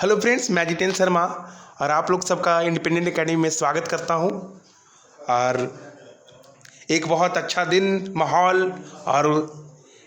Hello friends, मैं जितेंद्र शर्मा और आप लोग सबका इंडिपेंडेंट एकेडमी में स्वागत करता हूं। और एक बहुत अच्छा दिन, माहौल और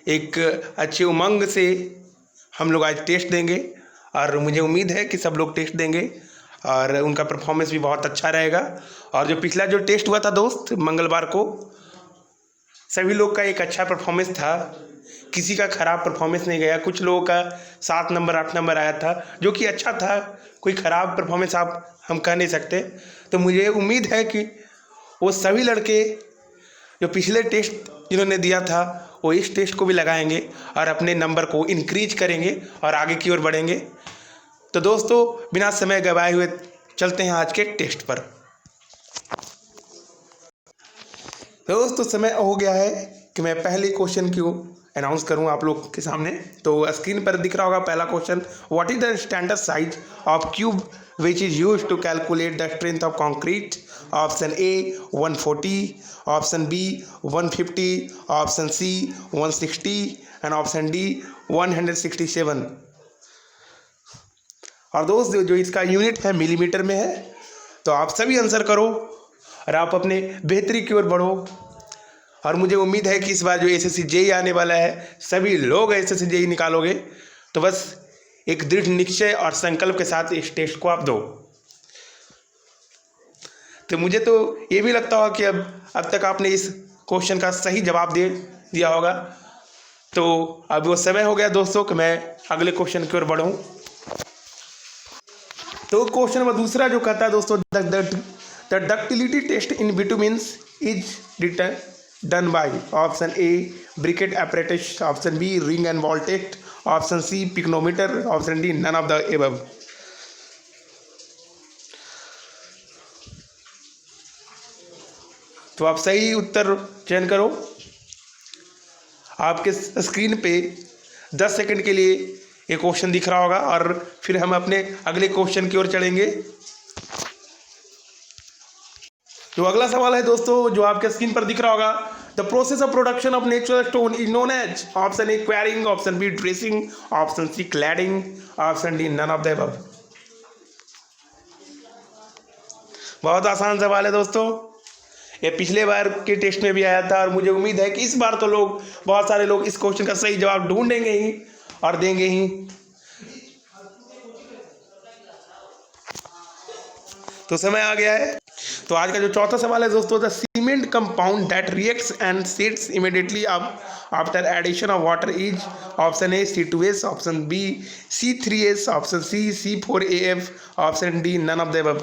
एक अच्छी उमंग से हम लोग आज टेस्ट देंगे और मुझे उम्मीद है कि सब लोग टेस्ट देंगे और उनका परफॉर्मेंस भी बहुत अच्छा रहेगा। और जो पिछला जो टेस्ट हुआ था दोस्त मंगलवार को, सभी लोग का एक अच्छा परफॉर्मेंस था, किसी का ख़राब परफॉर्मेंस नहीं गया। कुछ लोगों का 7 नंबर 8 नंबर आया था, जो कि अच्छा था। कोई ख़राब परफॉर्मेंस हम कह नहीं सकते। तो मुझे उम्मीद है कि वो सभी लड़के जो पिछले टेस्ट जिन्होंने दिया था वो इस टेस्ट को भी लगाएंगे और अपने नंबर को इंक्रीज करेंगे और आगे की ओर बढ़ेंगे। तो दोस्तों, बिना समय गवाए हुए चलते हैं आज के टेस्ट पर। दोस्तों, समय हो गया है कि मैं पहले क्वेश्चन को अनाउंस करूं आप लोग के सामने। तो स्क्रीन पर दिख रहा होगा पहला question. What is the standard size of cube which is use to calculate the strength of concrete? Option A 140, option B 150, option C 160 and option D 167। और दोस्त, जो इसका यूनिट है मिलीमीटर में है। तो आप सभी आंसर करो और आप अपने बेहतरी की ओर बढ़ो। और मुझे उम्मीद है कि इस बार जो एसएससी जेईई आने वाला है, सभी लोग एसएससी जेईई निकालोगे। तो बस एक दृढ़ निश्चय और संकल्प के साथ इस टेस्ट को आप दो। तो मुझे तो ये भी लगता होगा कि अब तक आपने इस क्वेश्चन का सही जवाब दे दिया होगा। तो अब वो समय हो गया दोस्तों कि मैं अगले क्वेश्चन की ओर बढ़ूँ। तो क्वेश्चन नंबर दूसरा जो कहता है दोस्तों, the ductility test in bitumens is done by option A briquette apparatus, option B ring and ball test, option C pycnometer, option D none of the above. तो आप सही उत्तर चयन करो। आपके स्क्रीन पे 10 सेकंड के लिए एक क्वेश्चन दिख रहा होगा और फिर हम अपने अगले क्वेश्चन की ओर चलेंगे। तो अगला सवाल है दोस्तों, जो आपके स्क्रीन पर दिख रहा होगा। The process of production of natural stone is known as, option A quarrying, option B dressing, option C cladding, option D none of the above. बहुत आसान सवाल है दोस्तों। ये पिछले बार के टेस्ट में भी आया था और मुझे उम्मीद है कि इस बार तो बहुत सारे लोग इस क्वेश्चन का सही जवाब ढूंढेंगे ही और देंगे ही। तो समय आ गया है। तो आज का जो चौथा सवाल है दोस्तों, the cement compound that reacts and sets immediately after addition of water is, option A C2S, option B C3S, option C C4AF, option D none of the above.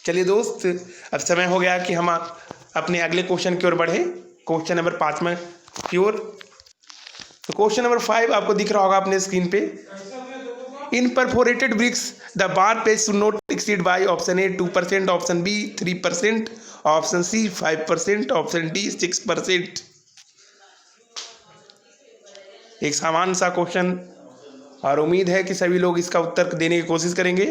चलिए दोस्त, अब समय हो गया कि हम अपने अगले क्वेश्चन की ओर बढ़े, क्वेश्चन नंबर 5 में की ओर। तो क्वेश्चन नंबर 5 आपको दिख रहा होगा अपने स्क्रीन पे। In perforated bricks the bar page should not exceed by, option A 2%, option B 3%, option C 5%, option D 6%। एक सामान्य सा क्वेश्चन और उम्मीद है कि सभी लोग इसका उत्तर देने की कोशिश करेंगे।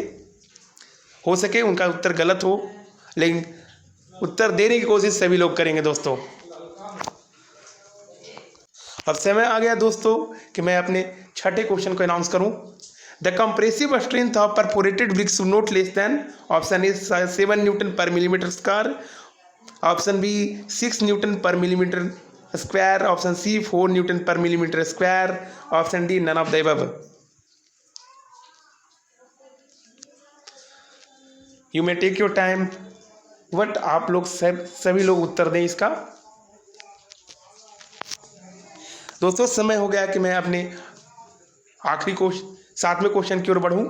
हो सके उनका उत्तर गलत हो, लेकिन उत्तर देने की कोशिश सभी लोग करेंगे दोस्तों। अब समय आ गया दोस्तों कि मैं अपने छठे क्वेश्चन को अनाउंस करूं। The compressive strength of perforated bricks should not less than, option A 7 newton per millimetre square, option B 6 newton per millimetre square, option C 4 newton per millimetre square, option D none of the above. You may take your time, but आप लोग सभी लोग उत्तर दें इसका। दोस्तों, समय हो गया कि मैं अपने आखिरी क्वेश्चन 7वें क्वेश्चन की ओर बढ़ूं।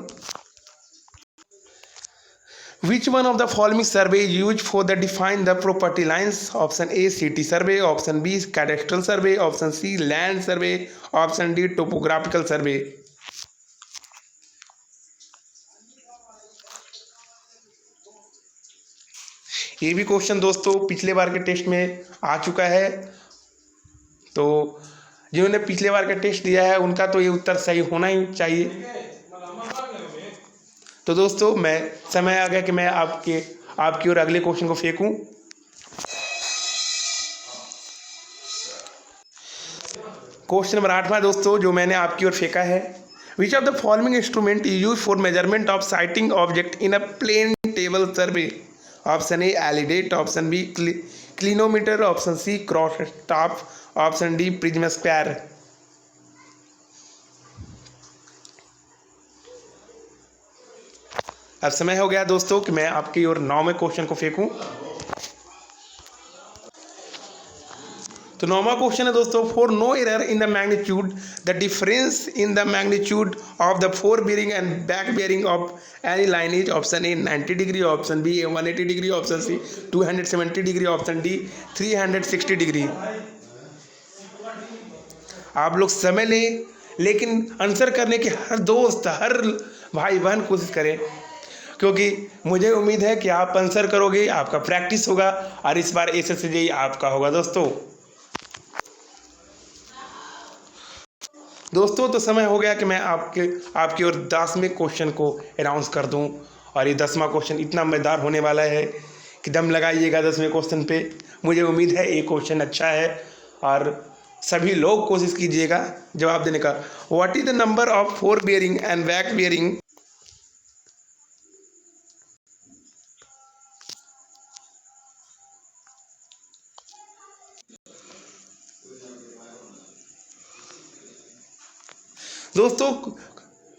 Which one of the following survey is use for the define the property lines? Option A city survey, option B cadastral survey, option C land survey, option D topographical survey. ये भी question दोस्तों पिछले बार के test में आ चुका है। तो जिन्होंने पिछले बार का टेस्ट दिया है उनका तो ये उत्तर सही होना ही चाहिए। तो दोस्तों, समय आ गया कि मैं आपकी ओर अगले क्वेश्चन को फेंकूं। क्वेश्चन नंबर 8वां दोस्तों जो मैंने आपकी ओर फेंका है, which of the following instrument is use for measurement of sighting object in a plane table survey? Option A alidade, option B clinometer, option C cross staff, option D prism square. अब समय हो गया दोस्तों कि मैं आपकी ओर 9वें question को फेंकूं। तो 9वां क्वेश्चन है दोस्तों, for no error in the magnitude the difference in the magnitude of the fore bearing and back bearing of any line is? Option A 90 degree, option B 180 degree, option C 270 degree, option D 360 degree. आप लोग समय लें, लेकिन answer करने की हर दोस्त हर भाई बहन कोशिश करें, क्योंकि मुझे उम्मीद है कि आप आंसर करोगे, आपका प्रैक्टिस होगा और इस बार SSC आपका होगा दोस्तों। तो समय हो गया कि मैं आपकी ओर 10वें क्वेश्चन को अनाउंस कर दूं, और ये 10वां क्वेश्चन इतना मज़ेदार होने वाला है कि दम लगाइएगा 10वें क्वेश्चन पे। मुझे उम्मीद है ये क्वेश्चन अच्छा है और सभी लोग कोशिश कीजिएगा जवाब देने का। What is the number of four bearing and back bearing? दोस्तों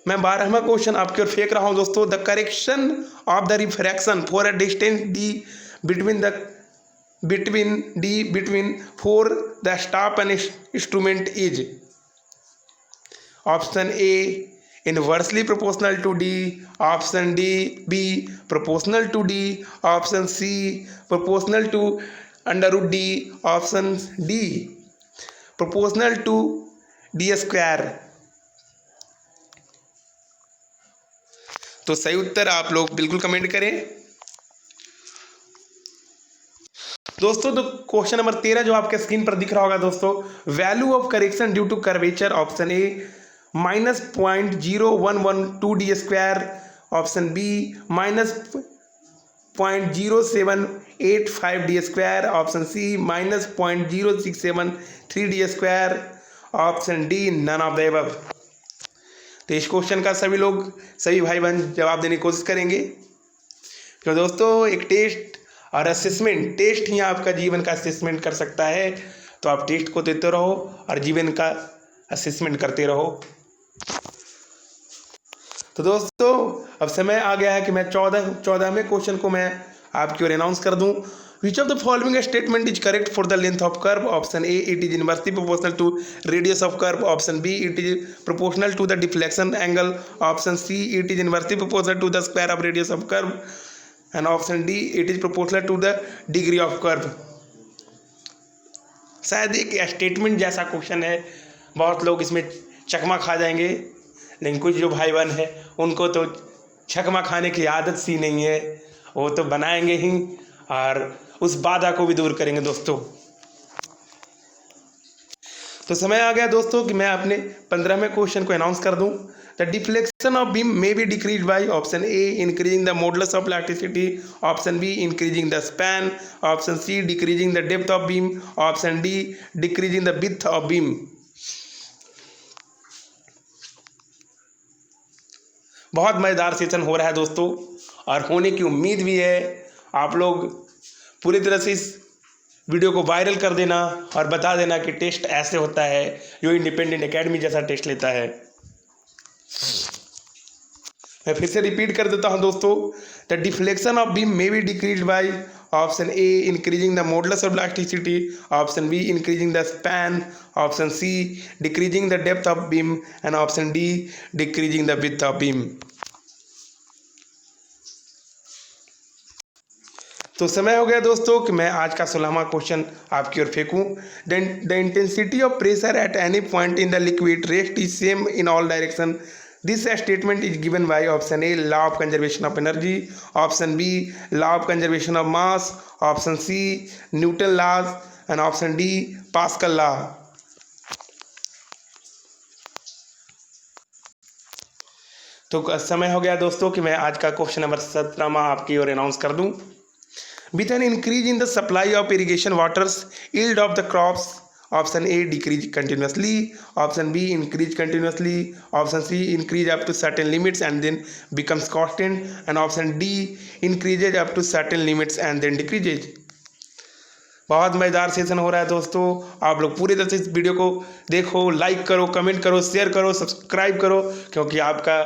मैं 12वां क्वेश्चन आपकी ओर फेंक रहा हूं दोस्तों। The correction of the refraction for a distance D between for the staff and instrument is? Option A inversely proportional to D, option D B proportional to D, option C proportional to under D, option D proportional to D square. तो सही उत्तर आप लोग बिल्कुल comment करें दोस्तों। तो question number 13 जो आपके स्क्रीन पर दिख रहा होगा दोस्तों, value of correction due to curvature. Option A -0.0112 D square, option B -0.0785 D square, option C -0.0673 D square, option D none of the above. तो इस क्वेश्चन का सभी भाई बहन जवाब देने की कोशिश करेंगे। तो दोस्तों एक टेस्ट और असेसमेंट, टेस्ट ही आपका जीवन का असेसमेंट कर सकता है, तो आप टेस्ट को देते रहो और जीवन का असेसमेंट करते रहो। तो दोस्तों अब समय आ गया है कि मैं 14वें क्वेश्चन को मैं आपकी ओर अनाउंस कर दूं। Which of the following statement is correct for the length of curve? Option A, it is inversely proportional to radius of curve. Option B, it is proportional to the deflection angle. Option C, it is inversely proportional to the square of radius of curve. And option D, it is proportional to the degree of curve. शायद एक statement जैसा question है, बहुत लोग इसमें चकमा खा जाएंगे, लेकिन कुछ जो भाई बहन है उनको तो चकमा खाने की आदत सी नहीं है, वो तो बनाएंगे ही और उस बाधा को भी दूर करेंगे दोस्तों। तो समय आ गया दोस्तों कि मैं अपने 15वें क्वेश्चन को अनाउंस कर दूं। The deflection of beam may be decrease by? Option A increasing the modulus of elasticity, option B increasing the span, option C decreasing the depth of beam, option D decreasing the width of beam. बहुत मज़ेदार session हो रहा है दोस्तों और होने की उम्मीद भी है। आप लोग पूरी तरह से इस वीडियो को वायरल कर देना और बता देना कि टेस्ट ऐसे होता है जो इंडिपेंडेंट एकेडमी जैसा टेस्ट लेता है। मैं फिर से रिपीट कर देता हूं दोस्तों। The deflection of beam may be decrease by? Option A increasing the modulus of elasticity, option B increasing the span, option C decreasing the depth of beam and option D decreasing the width of beam. तो समय हो गया दोस्तों कि मैं आज का 16वां क्वेश्चन आपकी ओर फेंकूं। The intensity of pressure at any point in the liquid rest is same in all direction. This statement is given by? Option A law of conservation of energy, option B law of conservation of mass, option C Newton laws and option D Pascal law. तो समय हो गया दोस्तों कि मैं आज का question number 17वां आपकी ओर अनाउंस कर दूं। With an increase in the supply of irrigation waters, yield of the crops option A decrease continuously, option B increase continuously, option C increase up to certain limits and then becomes constant, and option D increases up to certain limits and then decreases. बहुत मज़ेदार session हो रहा है दोस्तों, आप लोग पूरी तरह से इस वीडियो को देखो, लाइक करो, कमेंट करो, शेयर करो, सब्सक्राइब करो, क्योंकि आपका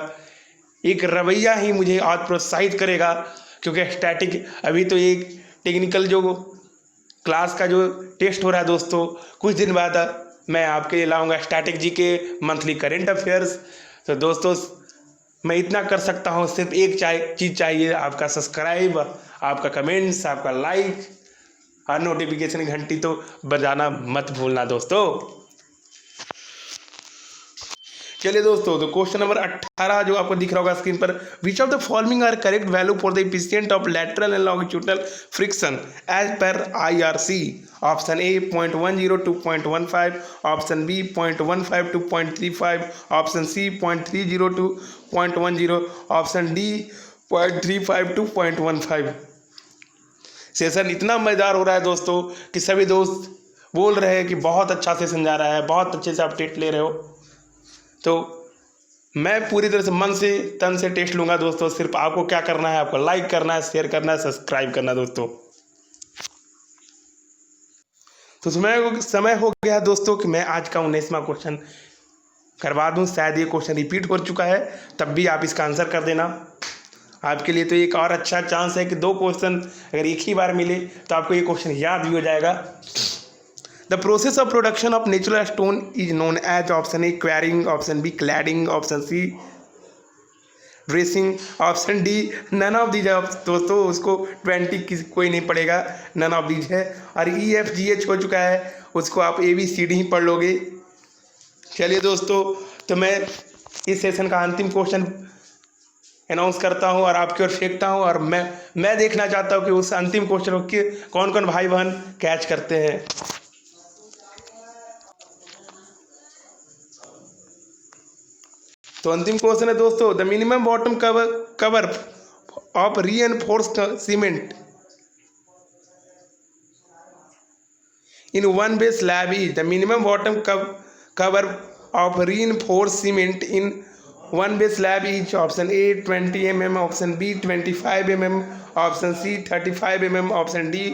एक रवैया ही मुझे आज प्रोत्साहित करेगा। क्योंकि स्टैटिक अभी तो एक टेक्निकल जो क्लास का जो टेस्ट हो रहा है दोस्तों, कुछ दिन बाद मैं आपके लिए लाऊंगा स्टैटिक जी के मंथली करेंट अफेयर्स। तो दोस्तों मैं इतना कर सकता हूँ, सिर्फ एक चीज़ चाहिए, आपका सब्सक्राइब, आपका कमेंट्स, आपका लाइक और नोटिफिकेशन घंटी तो बजाना मत भूलना दोस्तों। चलिए दोस्तों, तो क्वेश्चन नंबर 18 जो आपको दिख रहा होगा स्क्रीन पर, which of the following are correct value for the efficient of lateral and longitudinal friction as per IRC। Option A 0.10 to 0.15, option B 0.15 to 0.35, option C 0.30 to 0.10, option D 0.35 to 0.15। Session इतना मज़ेदार हो रहा है दोस्तों कि सभी दोस्त बोल रहे हैं कि बहुत अच्छा सेशन जा रहा है, बहुत अच्छे से आप टेस्ट ले रहे हो। तो मैं पूरी तरह से मन से तन से टेस्ट लूँगा दोस्तों। सिर्फ आपको क्या करना है, आपको लाइक करना है, शेयर करना है, सब्सक्राइब करना है दोस्तों। तो समय हो गया दोस्तों कि मैं आज का 19वां क्वेश्चन करवा दूं। शायद ये क्वेश्चन रिपीट हो चुका है, तब भी आप इसका आंसर कर देना। आपके लिए तो एक और अच्छा चांस है कि 2 क्वेश्चन अगर एक ही बार मिले तो आपको ये क्वेश्चन याद भी हो जाएगा। The process of production of natural stone is known as, option A quarrying, option B cladding, option C dressing, option D none of these. दोस्तों उसको 20 कोई नहीं पड़ेगा, नन ऑफ दीज है। और EFGH हो चुका है, उसको आप ABCD ही पढ़ लोगे। चलिए दोस्तों, तो मैं इस सेशन का अंतिम क्वेश्चन अनाउंस करता हूं और आपकी ओर फेंकता हूं, और मैं देखना चाहता हूं कि उस अंतिम क्वेश्चन को कौन कौन भाई बहन कैच करते हैं। तो अंतिम क्वेश्चन है दोस्तों, the minimum bottom cover of reinforced cement in one way slab is, the minimum bottom cover of reinforced cement in one way slab is, option A 20 mm, option B 25 mm, option C 35 mm, option D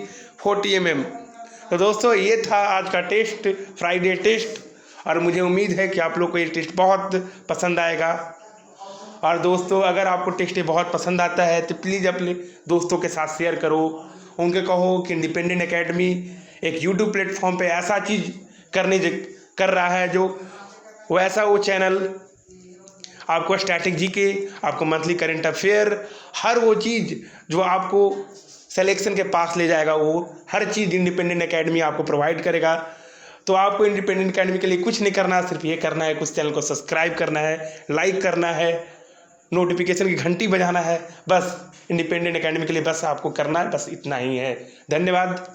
40 mm। तो दोस्तों ये था आज का test, Friday test, और मुझे उम्मीद है कि आप लोग को ये टेस्ट बहुत पसंद आएगा। और दोस्तों अगर आपको टेस्ट ये बहुत पसंद आता है तो प्लीज़ अपने दोस्तों के साथ शेयर करो, उनके कहो कि इंडिपेंडेंट एकेडमी एक यूट्यूब प्लेटफॉर्म पे ऐसा चीज़ कर रहा है जो वैसा वो चैनल आपको स्टैटिक जीके, आपको मंथली करंट अफेयर, हर वो चीज़ जो आपको सिलेक्शन के पास ले जाएगा, वो हर चीज़ इंडिपेंडेंट एकेडमी आपको प्रोवाइड करेगा। तो आपको इंडिपेंडेंट एकेडमी के लिए कुछ नहीं करना, सिर्फ ये करना है, कुछ चैनल को सब्सक्राइब करना है, लाइक करना है, नोटिफिकेशन की घंटी बजाना है। बस इंडिपेंडेंट एकेडमी के लिए बस आपको करना है, बस इतना ही है। धन्यवाद।